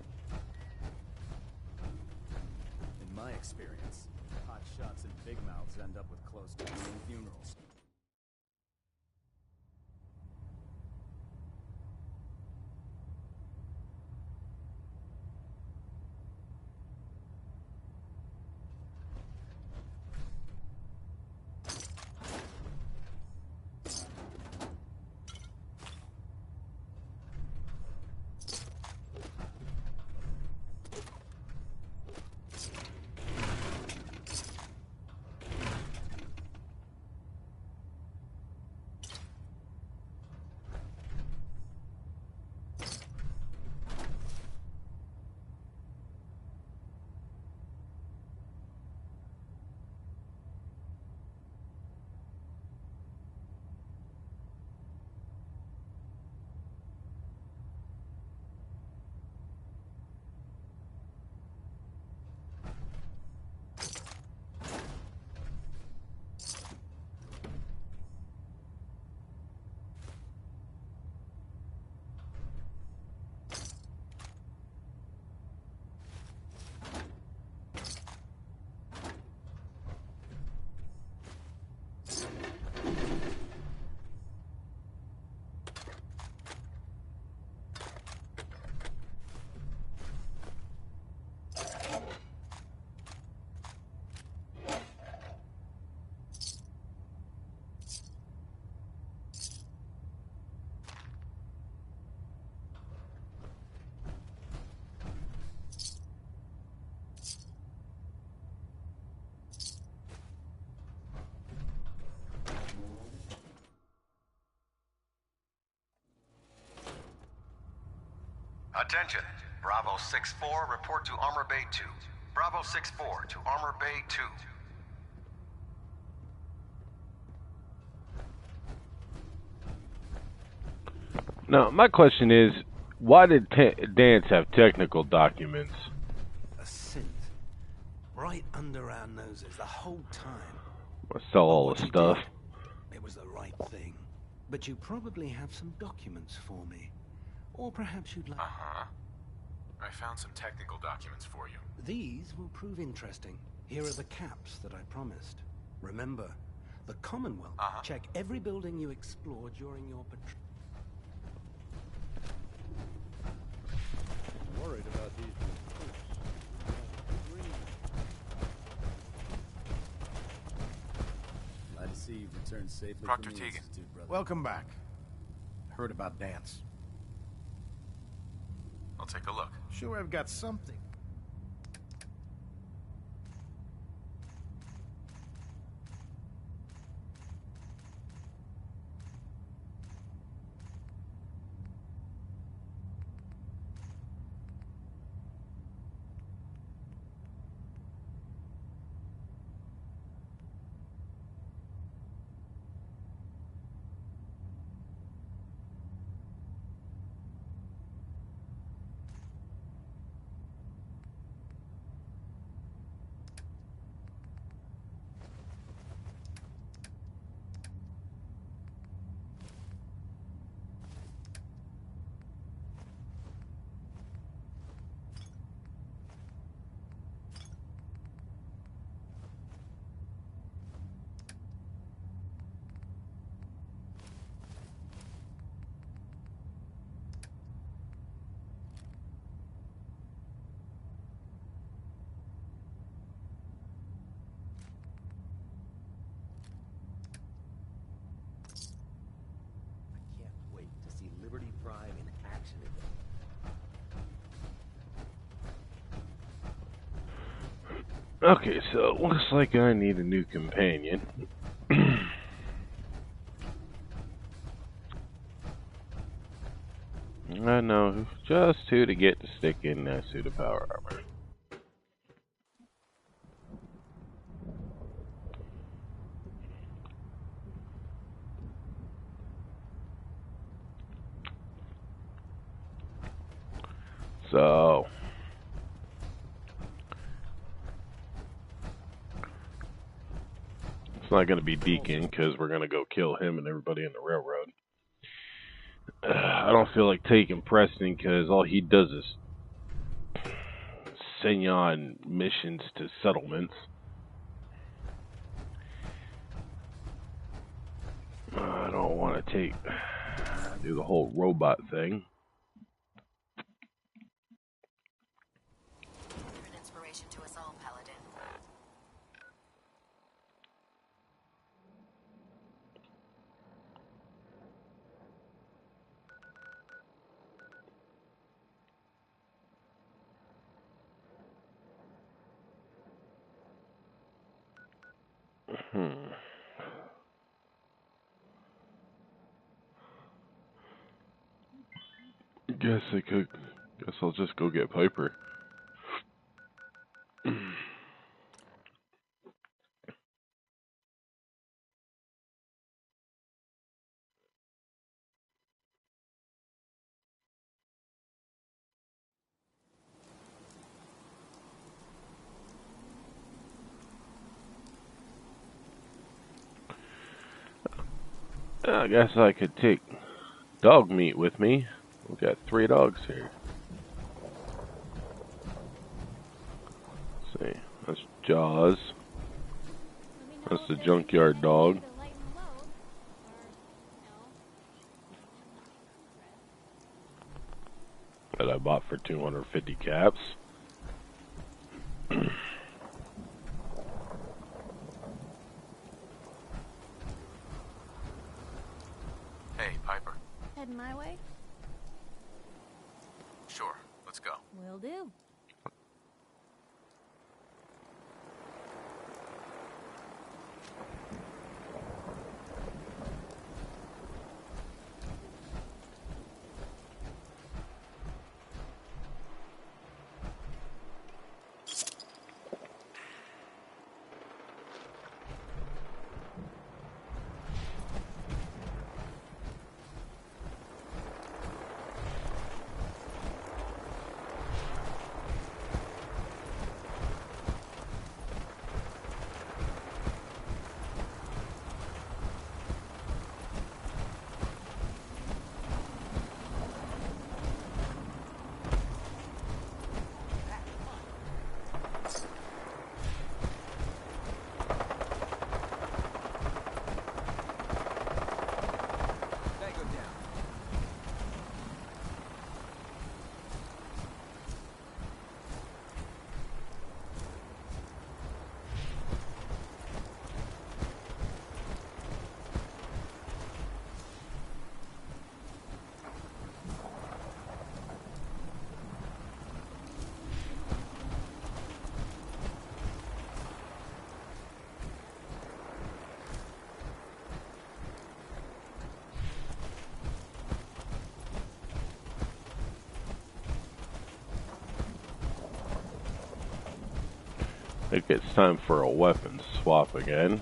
[SPEAKER 15] In my experience, hot shots and big mouths end up with close to funerals.
[SPEAKER 6] Attention. Bravo 6-4, report to Armor Bay 2. Bravo 6-4 to Armor Bay 2.
[SPEAKER 1] Now, my question is, why did Dance have technical documents?
[SPEAKER 4] A synth. Right under our noses the whole time.
[SPEAKER 1] Sell all the stuff.
[SPEAKER 4] It was the right thing. But you probably have some documents for me. Or perhaps you'd like...
[SPEAKER 3] Uh-huh. I found some technical documents for you.
[SPEAKER 4] These will prove interesting. Here are the caps that I promised. Remember, the Commonwealth check every building you explore during your patrol.
[SPEAKER 7] I'm worried about these recruits.
[SPEAKER 15] Glad to see you've returned safely
[SPEAKER 3] Dr.
[SPEAKER 15] from the
[SPEAKER 3] Tegan.
[SPEAKER 15] Institute, brother.
[SPEAKER 14] Welcome back. Heard about Dance.
[SPEAKER 3] I'll take a look.
[SPEAKER 14] Sure, I've got something.
[SPEAKER 15] Liberty Prime in action again.
[SPEAKER 1] Okay, so it looks like I need a new companion. I know just who to get to stick in that suit of power armor. So, It's not going to be Deacon, because we're going to go kill him and everybody in the railroad. I don't feel like taking Preston, because all he does is send you on missions to settlements. I don't want to do the whole robot thing.
[SPEAKER 9] You're an inspiration to us all, Paladin.
[SPEAKER 1] Guess I'll just go get Piper. I guess I could take dog meat with me. We've got 3 dogs here. Let's see. That's Jaws. That's the junkyard dog. That I bought for 250 caps.
[SPEAKER 3] Hey, Piper.
[SPEAKER 5] Heading my way?
[SPEAKER 3] Sure, let's go.
[SPEAKER 5] Will do.
[SPEAKER 1] I think it's time for a weapon swap again.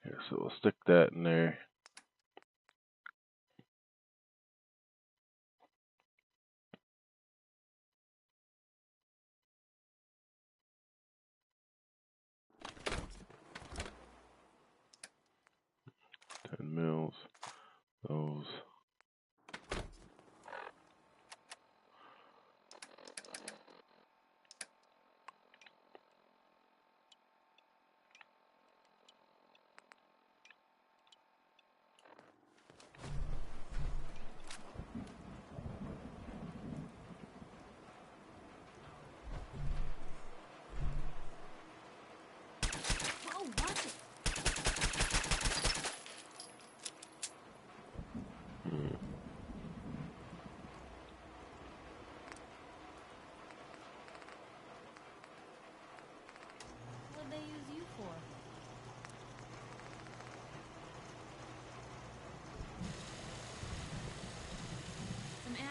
[SPEAKER 1] Here, so we'll stick that in there. $10 mils. Those.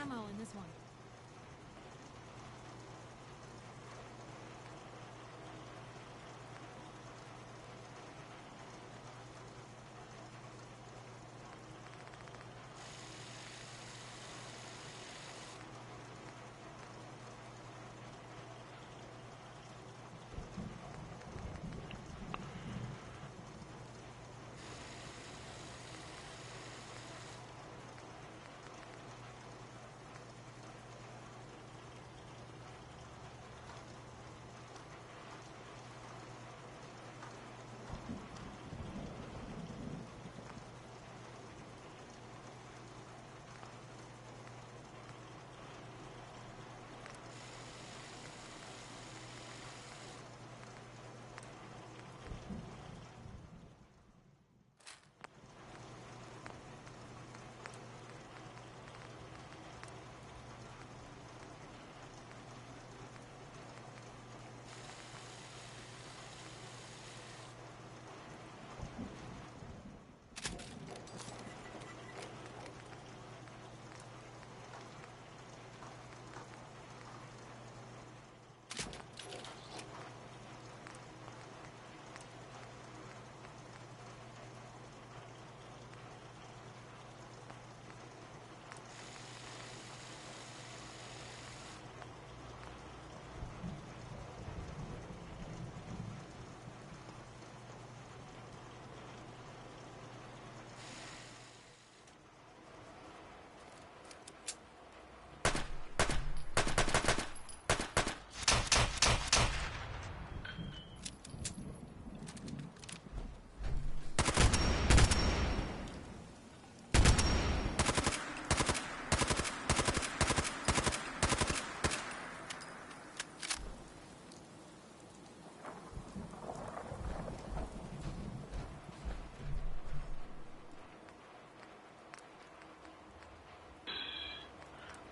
[SPEAKER 2] ammo in this one.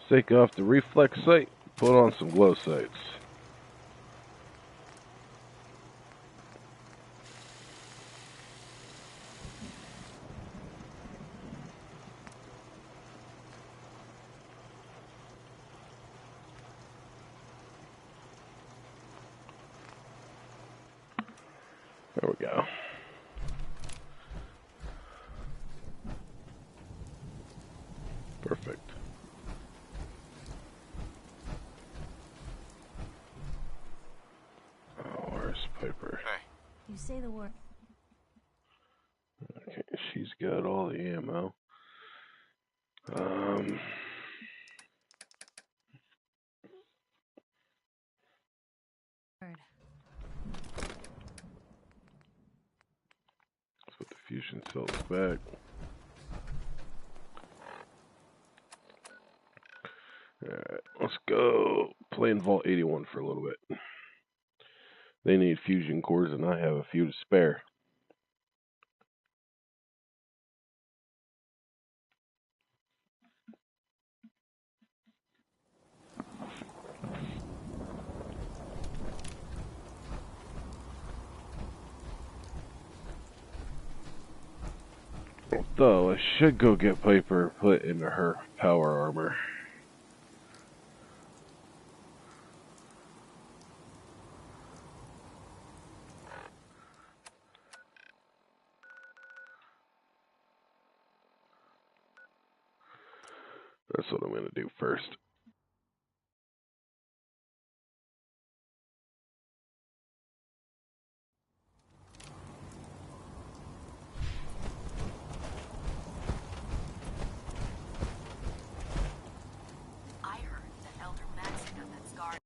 [SPEAKER 1] Take off the reflex sight, put on some glow sights. There we go. Perfect. Oh, where's Piper?
[SPEAKER 3] Hey.
[SPEAKER 5] You say the word.
[SPEAKER 1] Okay, she's got all the ammo. Let's put the fusion cells back. Alright, let's go play in Vault 81 for a little bit. They need fusion cores, and I have a few to spare. Although, I should go get Piper put into her power armor. That's what I'm going to do first.
[SPEAKER 9] I heard that Elder Maxon got that scar.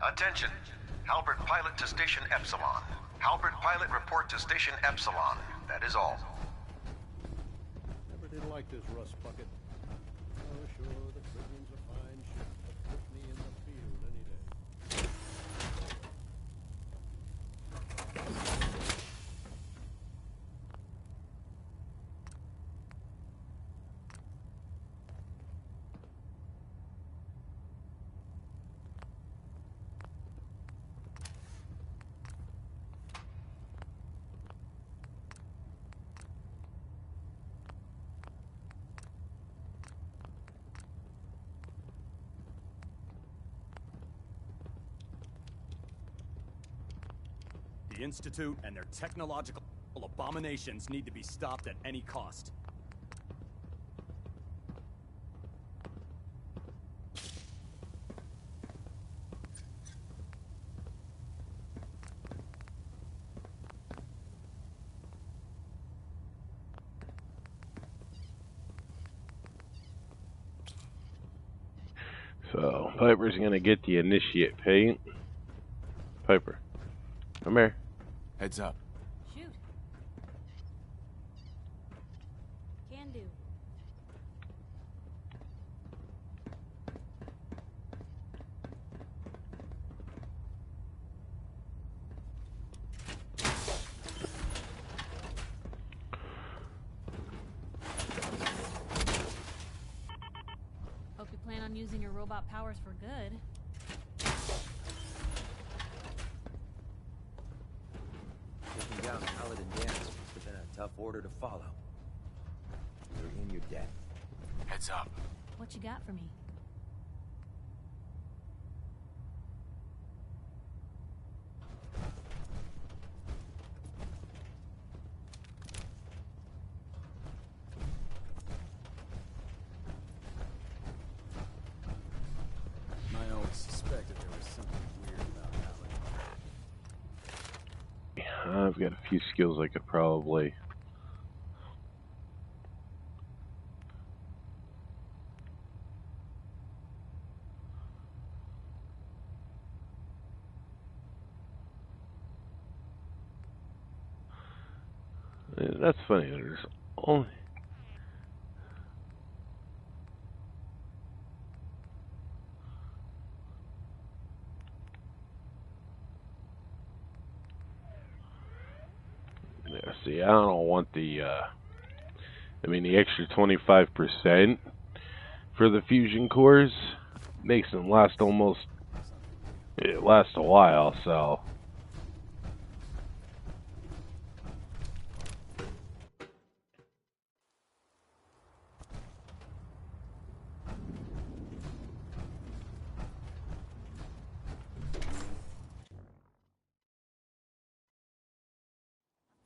[SPEAKER 6] Attention. Halbert pilot to Station Epsilon. Halbert pilot report to Station Epsilon. That is all.
[SPEAKER 7] Never did like this rust bucket. Oh, sure, the Tribhune's a fine ship, but put me in the field any day.
[SPEAKER 17] The Institute and their technological abominations need to be stopped at any cost.
[SPEAKER 1] So, Piper's gonna get the initiate paint. Piper, come here.
[SPEAKER 18] Heads up.
[SPEAKER 19] Shoot. Can do. Hope you plan on using your robot powers for good.
[SPEAKER 20] Taking down Paladin Dance must have been a tough order to follow. You're in your debt.
[SPEAKER 18] Heads up.
[SPEAKER 19] What you got for me?
[SPEAKER 15] I always suspected there was something weird about Paladin.
[SPEAKER 1] I've got a few skills I could probably... That's funny, there's only... Yeah, see, I don't want the, I mean, the extra 25% for the fusion cores makes them last almost, it lasts a while, so...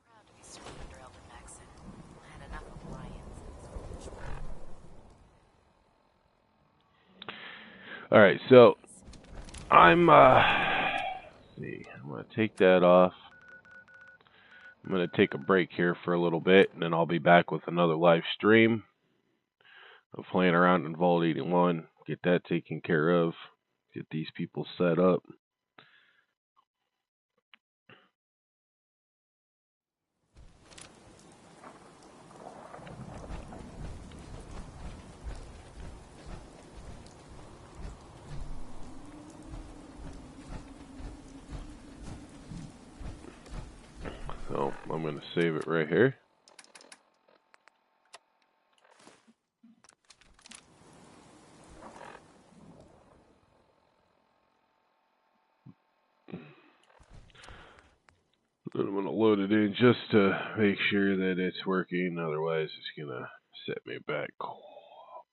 [SPEAKER 9] Proud to be serving under Elder Maxon. I had enough of lions.
[SPEAKER 1] Alright, so I'm let's see, I'm gonna take that off. I'm gonna take a break here for a little bit, and then I'll be back with another live stream of playing around in Vault 81. Get that taken care of. Get these people set up. So I'm going to save it right here. Then I'm going to load it in just to make sure that it's working. Otherwise, it's going to set me back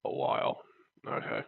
[SPEAKER 1] a while. Okay.